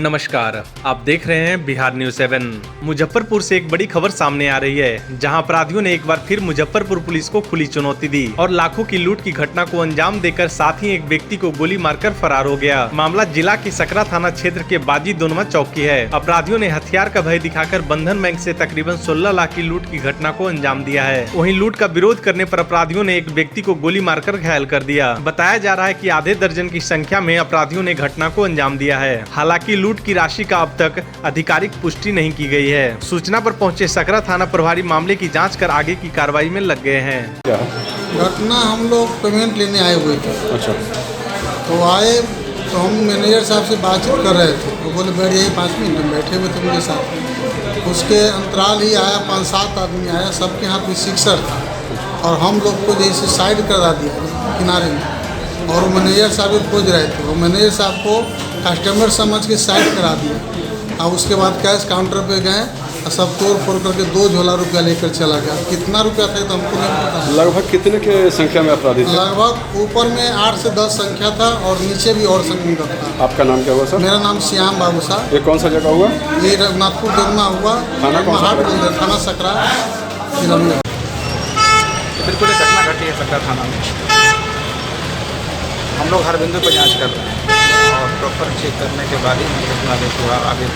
नमस्कार, आप देख रहे हैं बिहार न्यूज 7। मुजफ्फरपुर से एक बड़ी खबर सामने आ रही है, जहां अपराधियों ने एक बार फिर मुजफ्फरपुर पुलिस को खुली चुनौती दी और लाखों की लूट की घटना को अंजाम देकर साथ ही एक व्यक्ति को गोली मारकर फरार हो गया। मामला जिला की सकरा थाना क्षेत्र के बाजी दोनमा चौक की है। अपराधियों ने हथियार का भय दिखाकर बंधन बैंक से तकरीबन 16 लाख की लूट की घटना को अंजाम दिया है। वहीं लूट का विरोध करने पर अपराधियों ने एक व्यक्ति को गोली मारकर घायल कर दिया। बताया जा रहा है कि आधे दर्जन की संख्या में अपराधियों ने घटना को अंजाम दिया है। हालांकि लूट की राशि का अब तक आधिकारिक पुष्टि नहीं की गई है। सूचना पर पहुंचे सकरा थाना प्रभारी मामले की जांच कर आगे की कार्रवाई में लग गए हैं। घटना हम लोग पेमेंट लेने आए हुए थे। अच्छा। तो आए तो हम मैनेजर साहब से बातचीत कर रहे थे। वो बोले बैठ जाइए, 5 मिनट में बैठे हुए थे मेरे साथ। उसके अंतराल ही आया 5-7 आदमी आया, सबके हाथ में सिक्सर था और हम लोग को जैसे साइड करा दिया किनारे में, और वो मैनेजर साहब को खोज रहे थे। वो मैनेजर साहब को कस्टमर समझ के साइड करा दिया और उसके बाद कैश काउंटर पे गए और सब तोड़ फोड़ करके 2 झोला रुपया लेकर चला गया। कितना रुपया था तो हमको नहीं पता। लगभग कितने के संख्या में अपराधी थे? लगभग ऊपर में 8 से 10 संख्या था और नीचे भी और संख्या था। आपका नाम क्या हुआ सर? मेरा नाम श्याम बाबू साहब। ये कौन सा जगह हुआ? ये रघुनाथपुर दोनमा हुआ, थाना कौन सा? थाना सकरा जिला में। बिल्कुल एक घटना घटी है सकरा थाना में। हम लोग हर बिंदु पर जांच कर रहे हैं और प्रॉपर चेक करने के बाद ही हम आगे की जो कार्रवाई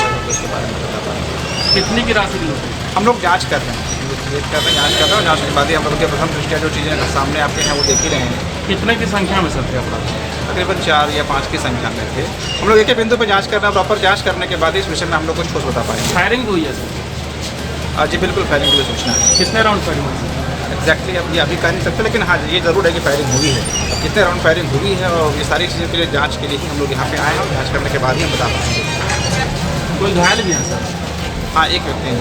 होगी उसके बारे में बता पाएंगे। कितने की राशि की? हम लोग जांच कर रहे हैं, वेट कर रहे हैं, जांच कर रहे हैं। जांच के बाद ही हम लोग के प्रथम दृष्टिया जो चीज़ें सामने आपके हैं वो देख ही रहे हैं। कितने की संख्या में सर थे अपराधी? तकरीबन 4 या 5 की संख्या में थे। हम लोग एक बिंदु पर जांच कर रहे हैं। प्रॉपर जांच करने के बाद ही इस विषय में हम लोग कुछ बता पाएंगे। फायरिंग हुई है सर? जी बिल्कुल, फायरिंग की सूचना है। कितने राउंड फायरिंग हुई? एग्जैक्टली अब ये अभी कह नहीं सकते, लेकिन हाँ ये ज़रूर है कि फायरिंग हुई है। अब कितने राउंड फायरिंग हुई है और ये सारी चीज़ों के लिए जांच के लिए ही हम लोग यहाँ पे आए हैं। जांच करने के बाद ही हम बता पाएंगे। कोई घायल भी है सर? हाँ, एक व्यक्ति है।